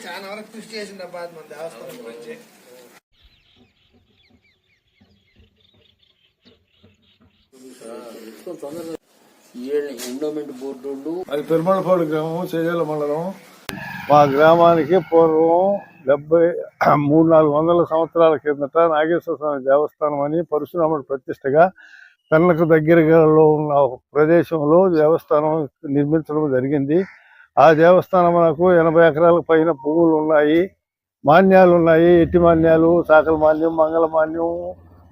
చాలా వరకు కృషి చేసిన మన దేవస్థానం గురించి. ఎండోమెంట్ బోర్డు అది పెరుమలపాడు గ్రామం, చేజల మండలం. మా గ్రామానికి పూర్వం 300-400 సంవత్సరాల కిందట నాగేశ్వర స్వామి దేవస్థానం అని పరశురాముడు ప్రతిష్టగా పెన్నకు దగ్గరగా ఉన్న ప్రదేశంలో దేవస్థానం నిర్మించడం జరిగింది. ఆ దేవస్థానమునకు 80 ఎకరాల పైన పువ్వులు ఉన్నాయి, మాన్యాలు ఉన్నాయి. ఎట్టి మాన్యాలు, సాకల మాన్యం, మంగళ మాన్యం,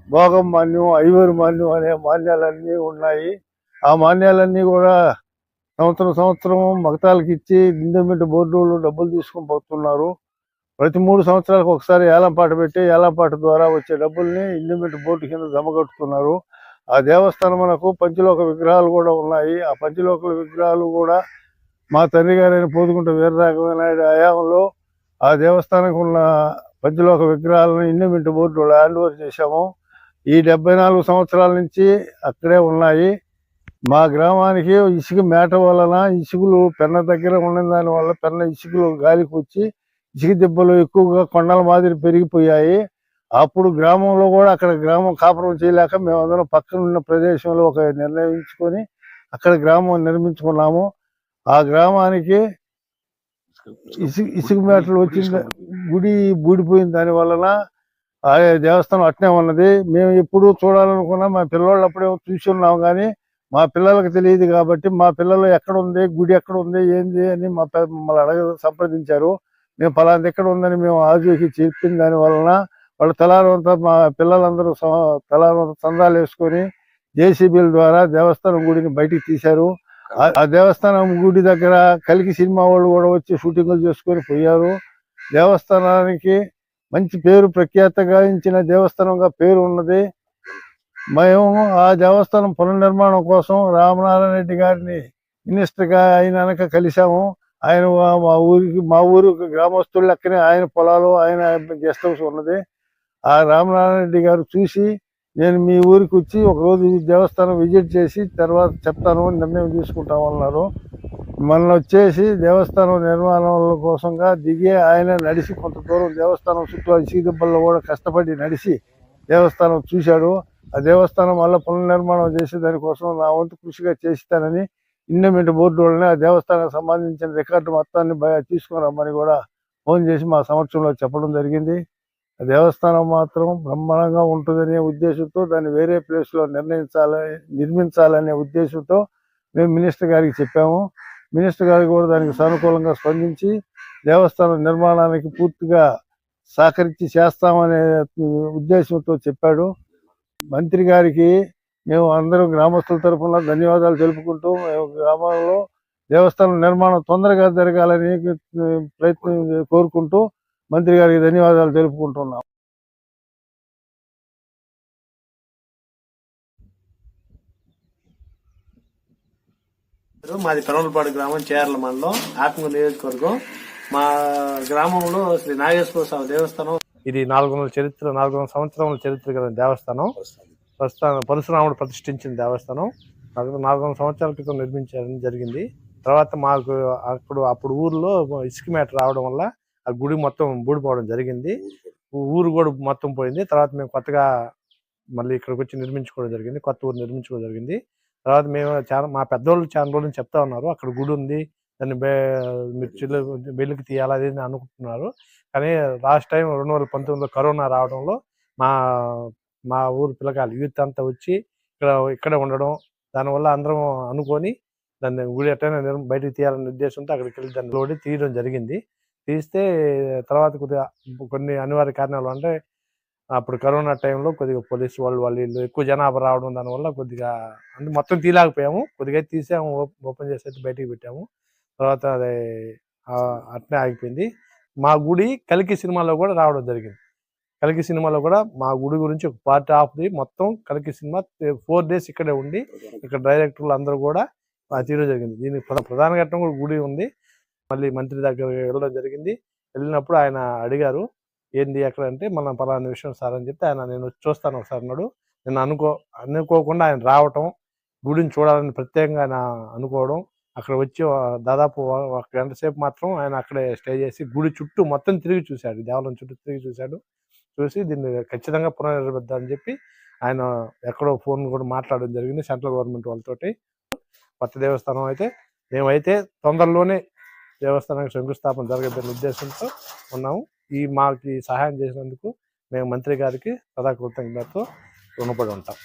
భోగం మాన్యం, ఐవరి మాన్యం అనే మాన్యాలన్నీ ఉన్నాయి. ఆ మాన్యాలన్నీ కూడా సంవత్సరం మగతాలకు ఇచ్చి ఎండోమెంట్ బోర్డు డబ్బులు తీసుకొని పోతున్నారు. ప్రతి 3 సంవత్సరాలకు ఒకసారి ఏలంపాట పెట్టి ఏలంపాట ద్వారా వచ్చే డబ్బుల్ని ఎండోమెంట్ బోర్డు కింద జమ కట్టుతున్నారు. ఆ దేవస్థానం మనకు పంచలోక విగ్రహాలు కూడా ఉన్నాయి. ఆ పంచలోక విగ్రహాలు కూడా మా తండ్రి గారైన పోతుకుంట వీరరాఘవ నాయుడు హయాంలో ఆ దేవస్థానానికి ఉన్న పంచలోక విగ్రహాలను ఎండోమెంట్ బోర్డు హ్యాండ్ ఓవర్ చేశాము. ఈ 74 సంవత్సరాల నుంచి అక్కడే ఉన్నాయి. మా గ్రామానికి ఇసుక మేట వలన ఇసుకలు పెన్న దగ్గర ఉన్న దాని వల్ల పెన్న ఇసుకలు గాలికి వచ్చి ఇసుక దెబ్బలు ఎక్కువగా కొండల మాదిరి పెరిగిపోయాయి. అప్పుడు గ్రామంలో కూడా అక్కడ గ్రామం కాపురం చేయలేక మేమందరం పక్కన ఉన్న ప్రదేశంలో ఒక నిర్ణయించుకొని అక్కడ గ్రామం నిర్మించుకున్నాము. ఆ గ్రామానికి ఇసుక మేటలు వచ్చిన గుడి బూడిపోయిన దాని వలన ఆ దేవస్థానం అట్నే ఉన్నది. మేము ఎప్పుడు చూడాలనుకున్నా మా పిల్లలు అప్పుడే చూసి ఉన్నాము, కానీ మా పిల్లలకు తెలియదు కాబట్టి మా పిల్లలు ఎక్కడ ఉంది, గుడి ఎక్కడ ఉంది, ఏంది అని మమ్మల్ని సంప్రదించారు. మేము పలాంటి ఎక్కడ ఉందని మేము ఆజూకి చెప్పిన దాని వలన వాళ్ళు తలారంతా మా పిల్లలందరూ తలారంతా చందాలు వేసుకొని జేసీబీల ద్వారా దేవస్థానం గుడిని బయటికి తీశారు. ఆ దేవస్థానం గుడి దగ్గర కలికి సినిమా వాళ్ళు కూడా వచ్చి షూటింగ్లు చేసుకొని పోయారు. దేవస్థానానికి మంచి పేరు ప్రఖ్యాత గాయించిన దేవస్థానంగా పేరు ఉన్నది. మేము ఆ దేవస్థానం పునర్నిర్మాణం కోసం రామనారాయణ రెడ్డి గారిని మినిస్టర్గా ఆయన కలిసాము. ఆయన మా ఊరు గ్రామస్తులు లెక్కనే ఆయన పొలాలు, ఆయన గెస్ట్ హౌస్ ఉన్నది. ఆ రామనారాయణ రెడ్డి గారు చూసి నేను మీ ఊరికి వచ్చి ఒకరోజు దేవస్థానం విజిట్ చేసి తర్వాత చెప్తాను, నిర్ణయం తీసుకుంటామన్నారు. మొన్న వచ్చేసి దేవస్థానం నిర్మాణం కోసంగా దిగి ఆయన నడిచి కొంత దూరం దేవస్థానం చుట్టూ ఇసుక దెబ్బల్లో కూడా కష్టపడి నడిచి దేవస్థానం చూశాడు. ఆ దేవస్థానం వల్ల పునర్నిర్మాణం చేసే దానికోసం నా వంతు కృషిగా చేస్తానని ఎండోమెంట్ బోర్డు వాళ్ళని ఆ దేవస్థానానికి సంబంధించిన రికార్డు మొత్తాన్ని తీసుకొని రమ్మని కూడా ఫోన్ చేసి మా సమక్షంలో చెప్పడం జరిగింది. ఆ దేవస్థానం మాత్రం బ్రహ్మాండంగా ఉంటుందనే ఉద్దేశంతో దాన్ని వేరే ప్లేస్లో నిర్మించాలనే ఉద్దేశంతో మేము మినిస్టర్ గారికి చెప్పాము. మినిస్టర్ గారికి కూడా దానికి సానుకూలంగా స్పందించి దేవస్థానం నిర్మాణానికి పూర్తిగా సహకరించి చేస్తామనే ఉద్దేశంతో చెప్పాడు. మంత్రి గారికి మేము అందరం గ్రామస్తుల తరఫున ధన్యవాదాలు తెలుపుకుంటూ మేము గ్రామంలో దేవస్థానం నిర్మాణం తొందరగా జరగాలని ప్రయత్నం కోరుకుంటూ మంత్రి గారికి ధన్యవాదాలు తెలుపుకుంటున్నాం. మాది పెరమలపాడు గ్రామం, చేర్ల మండలం, ఆత్మ నియోజకవర్గం. మా గ్రామంలో శ్రీ నాగేశ్వర స్వామి దేవస్థానం. ఇది 400 సంవత్సరాల చరిత్ర గల దేవస్థానం. పరశురాముడు ప్రతిష్ఠించిన దేవస్థానం. 400 సంవత్సరాల క్రితం నిర్మించడం జరిగింది. తర్వాత మాకు అప్పుడు ఊర్లో ఇసుక మేట రావడం వల్ల ఆ గుడి మొత్తం బూడిపోవడం జరిగింది. ఊరు కూడా మొత్తం పోయింది. తర్వాత మేము కొత్తగా మళ్ళీ ఇక్కడికి వచ్చి నిర్మించుకోవడం జరిగింది. కొత్త ఊరు నిర్మించుకోవడం జరిగింది. తర్వాత మేము మా పెద్దోళ్ళు చాలా రోజులు చెప్తా ఉన్నారు, అక్కడ గుడి ఉంది, దాన్ని మీరు వెలుగు తీయాలి అది అనుకుంటున్నారు. కానీ లాస్ట్ టైం 2019లో కరోనా రావడంలో మా ఊరు పిల్లకాయలు యూత్ అంతా వచ్చి ఇక్కడే ఉండడం, దానివల్ల అందరం అనుకొని దాన్ని గుడి ఎట్టైనా బయటకు తీయాలనే ఉద్దేశంతో అక్కడికి వెళ్ళి దాన్ని లోడి తీయడం జరిగింది. తీస్తే తర్వాత కొద్దిగా కొన్ని అనివార్య కారణాలు, అంటే అప్పుడు కరోనా టైంలో కొద్దిగా పోలీసు వాళ్ళు ఎక్కువ జనాభా రావడం, దానివల్ల కొద్దిగా మొత్తం తీయలేకపోయాము. కొద్దిగా తీసాము, ఓపెన్ చేసి అయితే బయటికి పెట్టాము. తర్వాత అది అట్నే ఆగిపోయింది. మా గుడి కలికి సినిమాలో కూడా రావడం జరిగింది. కలికి సినిమాలో కూడా మా గుడి గురించి ఒక పార్ట్ ఆఫ్ ది మొత్తం కలికి సినిమా 4 days ఇక్కడే ఉండి ఇక్కడ డైరెక్టర్లు అందరూ కూడా తీయడం జరిగింది. దీనికి ప్రధాన ఘట్టం కూడా గుడి ఉంది. మళ్ళీ మంత్రి దగ్గర వెళ్ళడం జరిగింది. వెళ్ళినప్పుడు ఆయన అడిగారు, ఏంది ఎక్కడ అంటే, మన పలానా విషయం సార్ అని చెప్తే ఆయన నేను చూస్తాను ఒకసారి అన్నాడు. నేను అనుకోకుండా ఆయన రావటం, గుడిని చూడాలని ప్రత్యేకంగా ఆయన అనుకోవడం, అక్కడ వచ్చి దాదాపు ఒక గంట సేపు మాత్రం ఆయన అక్కడే స్టే చేసి గుడి చుట్టూ మొత్తం తిరిగి చూశాడు, దేవాలయం చుట్టూ తిరిగి చూశాడు. చూసి దీన్ని ఖచ్చితంగా పునర్నిర్మిద్దామని చెప్పి ఆయన ఎక్కడో ఫోన్ కూడా మాట్లాడడం జరిగింది సెంట్రల్ గవర్నమెంట్ వాళ్ళతోటి. కొత్త దేవస్థానం అయితే మేమైతే తొందరలోనే దేవస్థానానికి శంకుస్థాపన జరగబోయే ఉద్దేశంతో ఉన్నాము. మాకు సహాయం చేసినందుకు మేము మంత్రి గారికి సదా కృతజ్ఞతతో రుణపడి ఉంటాం.